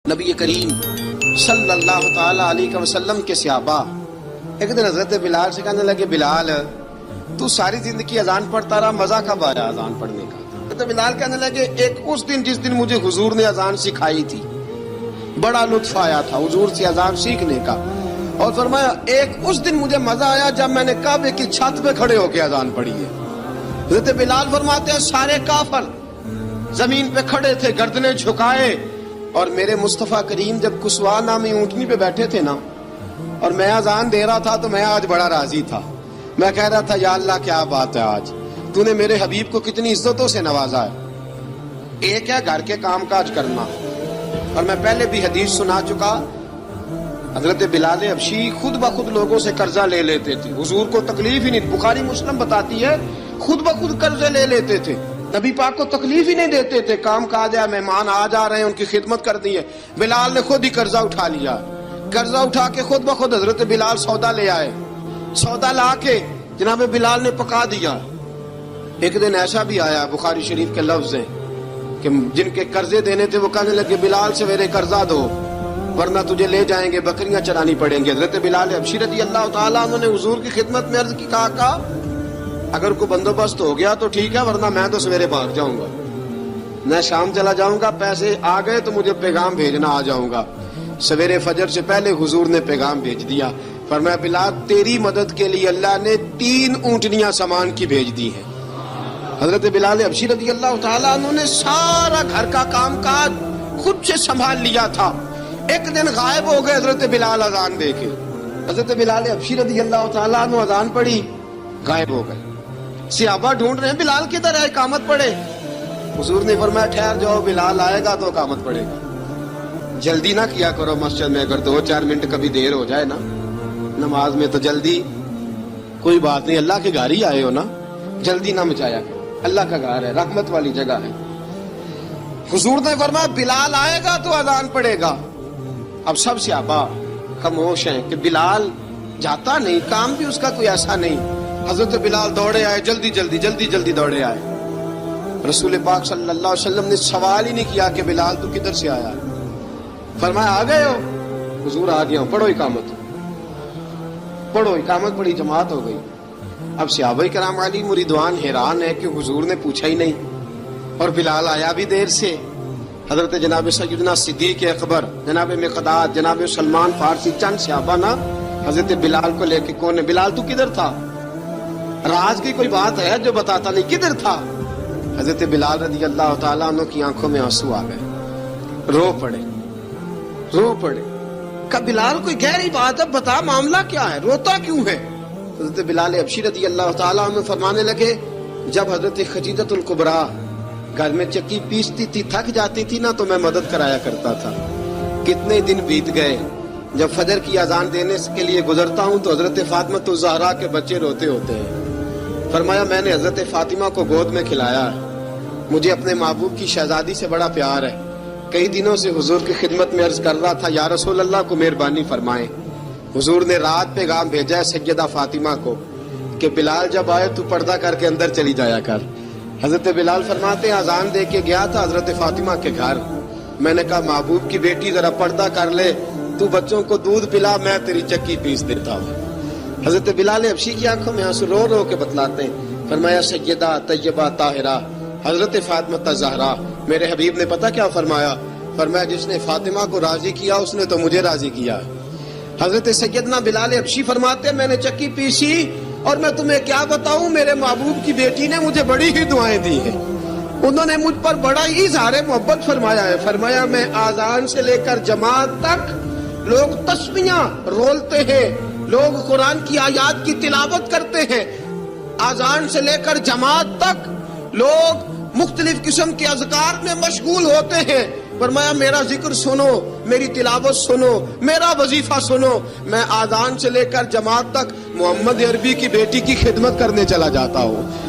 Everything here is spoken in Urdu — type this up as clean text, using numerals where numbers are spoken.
نبی کریم صلی اللہ تعالی علیہ وسلم کے صحابہ ایک دن حضرت بلال سے کہنے لگے، بلال تو ساری زندگی اذان پڑھتا رہا، مزہ کب آیا اذان پڑھنے کا؟ حضرت بلال کہنے لگے، ایک اس دن جس دن مجھے حضور نے اذان سکھائی تھی بڑا لطف آیا تھا حضور سے اذان سیکھنے کا، اور فرمایا ایک اس دن مجھے مزہ آیا جب میں نے کعبے کی چھت پہ کھڑے ہو کے اذان پڑھی ہے۔ حضرت بلال فرماتے ہیں سارے کافر زمین پہ کھڑے تھے گردنیں جھکائے، اور میرے مصطفیٰ کریم جب کسوا نامی اونٹنی پہ بیٹھے تھے نا اور میں اذان دے رہا تھا تو میں آج بڑا راضی تھا، میں کہہ رہا تھا یا اللہ کیا بات ہے، آج تو نے میرے حبیب کو کتنی عزتوں سے نوازا ہے۔ ایک ہے گھر کے کام کاج کرنا، اور میں پہلے بھی حدیث سنا چکا، حضرت بلال حبشی خود بخود لوگوں سے قرضہ لے لیتے تھے، حضور کو تکلیف ہی نہیں، بخاری مسلم بتاتی ہے خود بخود قرضے لے لیتے تھے، نبی پاک کو تکلیف ہی نہیں دیتے تھے، کام کاج ہے، مہمان آ جا رہے ہیں ان کی خدمت کر دی ہے، بلال نے خود ہی قرضہ اٹھا لیا، قرضہ اٹھا کے خود بخود حضرت بلال سودا لے آئے، سودا لا کے جناب بلال نے پکا دیا۔ ایک دن ایسا بھی آیا بخاری شریف کے لفظ ہیں کہ جن کے قرضے دینے تھے وہ کہنے لگے بلال سے میرے قرضہ دو ورنہ تجھے لے جائیں گے، بکریاں چرانی پڑیں گے۔ حضرت بلال حبشی رضی اللہ تعالیٰ عنہ نے حضور کی خدمت میں عرض کی، کہا اگر کوئی بندوبست ہو گیا تو ٹھیک ہے ورنہ میں تو سویرے بھاگ جاؤں گا، میں شام چلا جاؤں گا، پیسے آ گئے تو مجھے پیغام بھیجنا، آ جاؤں گا۔ سویرے فجر سے پہلے حضور نے پیغام بھیج دیا، فرمایا بلال تیری مدد کے لیے اللہ نے 3 اونٹنیاں سامان کی بھیج دی ہیں۔ حضرت بلال حبشی رضی اللہ تعالیٰ عنہ نے سارا گھر کا کام کاج خود سے سنبھال لیا تھا، ایک دن غائب ہو گئے حضرت بلال اذان دے کے، حضرت بلال حبشی رضی اللہ تعالیٰ عنہ اذان پڑھی، غائب ہو گئے، صحابہ ڈھونڈ رہے ہیں بلال کدھر ہے، اقامت پڑھے۔ حضور نے فرمایا ٹھہر جاؤ، بلال آئے گا تو اقامت پڑھے گا، جلدی نہ کیا کرو مسجد میں، اگر 2-4 منٹ کبھی دیر ہو جائے نا نماز میں تو جلدی کوئی بات نہیں، اللہ کے گھر ہی آئے ہو نا، جلدی نہ مچایا کرو، اللہ کا گھر ہے، رحمت والی جگہ ہے۔ حضور نے فرمایا بلال آئے گا تو اذان پڑھے گا۔ اب سب صحابہ خاموش ہیں کہ بلال جاتا نہیں، کام بھی اس کا کوئی ایسا نہیں۔ حضرت بلال دوڑے آئے، جلدی دوڑے آئے۔ رسول پاک صلی اللہ علیہ وسلم نے سوال ہی نہیں کیا کہ بلال تو کدھر سے آیا، فرمایا آ گئے ہو؟ حضور آ گیا ہوں، پڑھو اقامت پڑھی، جماعت ہو گئی۔ اب صحابہ کرام علی مریدوان حیران ہے کہ حضور نے پوچھا ہی نہیں اور بلال آیا بھی دیر سے۔ حضرت جناب سیدنا صدیق اکبر، جناب مقداد، جناب سلمان فارسی، چند صحابہ نا حضرت بلال کو لے کے، کون ہے بلال تو کدھر تھا، راز کی کوئی بات ہے جو بتاتا نہیں، کدھر تھا؟ حضرت بلال رضی اللہ تعالیٰ عنہ کی آنکھوں میں آنسو آ گئے، رو پڑے۔ کہ بلال کوئی گہری بات ہے، بتا معاملہ کیا ہے، روتا کیوں ہے؟ حضرت بلال حبشی رضی اللہ تعالیٰ عنہ فرمانے لگے، جب حضرت خدیجۃ الکبریٰ گھر میں چکی پیستی تھی، تھک جاتی تھی نا تو میں مدد کرایا کرتا تھا۔ کتنے دن بیت گئے، جب فجر کی اذان دینے کے لیے گزرتا ہوں تو حضرت فاطمہ الزہرا کے بچے روتے ہوتے ہیں۔ فرمایا میں نے حضرت فاطمہ کو گود میں کھلایا ہے، مجھے اپنے محبوب کی شہزادی سے بڑا پیار ہے، کئی دنوں سے حضور کی خدمت میں عرض کر رہا تھا یا رسول اللہ کو مہربانی فرمائیں۔ حضور نے رات پیغام بھیجا ہے سیدہ فاطمہ کو کہ بلال جب آئے تو پردہ کر کے اندر چلی جایا کر۔ حضرت بلال فرماتے ہیں اذان دے کے گیا تھا حضرت فاطمہ کے گھر، میں نے کہا محبوب کی بیٹی ذرا پردہ کر لے، تو بچوں کو دودھ پلا، میں تیری چکی پیس دیتا ہوں۔ حضرت بلال حبشی کی آنکھوں میں آنسو رو رو کے بتلاتے ہیں، فرمایا سیدہ طیبہ طاہرہ حضرت فاطمہ الزہرا، میرے حبیب نے پتہ کیا فرمایا؟ فرمایا جس نے فاطمہ کو راضی کیا اس نے تو مجھے راضی کیا۔ حضرت سیدنا بلال حبشی فرماتے ہیں میں نے چکی پیسی اور میں تمہیں کیا بتاؤں، میرے محبوب کی بیٹی نے مجھے بڑی ہی دعائیں دی ہیں، انہوں نے مجھ پر بڑا ہی اظہار محبت فرمایا ہے۔ فرمایا میں آذان سے لے کر جماعت تک لوگ تسبیحاں رولتے ہیں، لوگ قرآن کی آیات کی تلاوت کرتے ہیں، آذان سے لے کر جماعت تک لوگ مختلف قسم کے اذکار میں مشغول ہوتے ہیں۔ فرمایا میرا ذکر سنو، میری تلاوت سنو، میرا وظیفہ سنو، میں آذان سے لے کر جماعت تک محمد عربی کی بیٹی کی خدمت کرنے چلا جاتا ہوں۔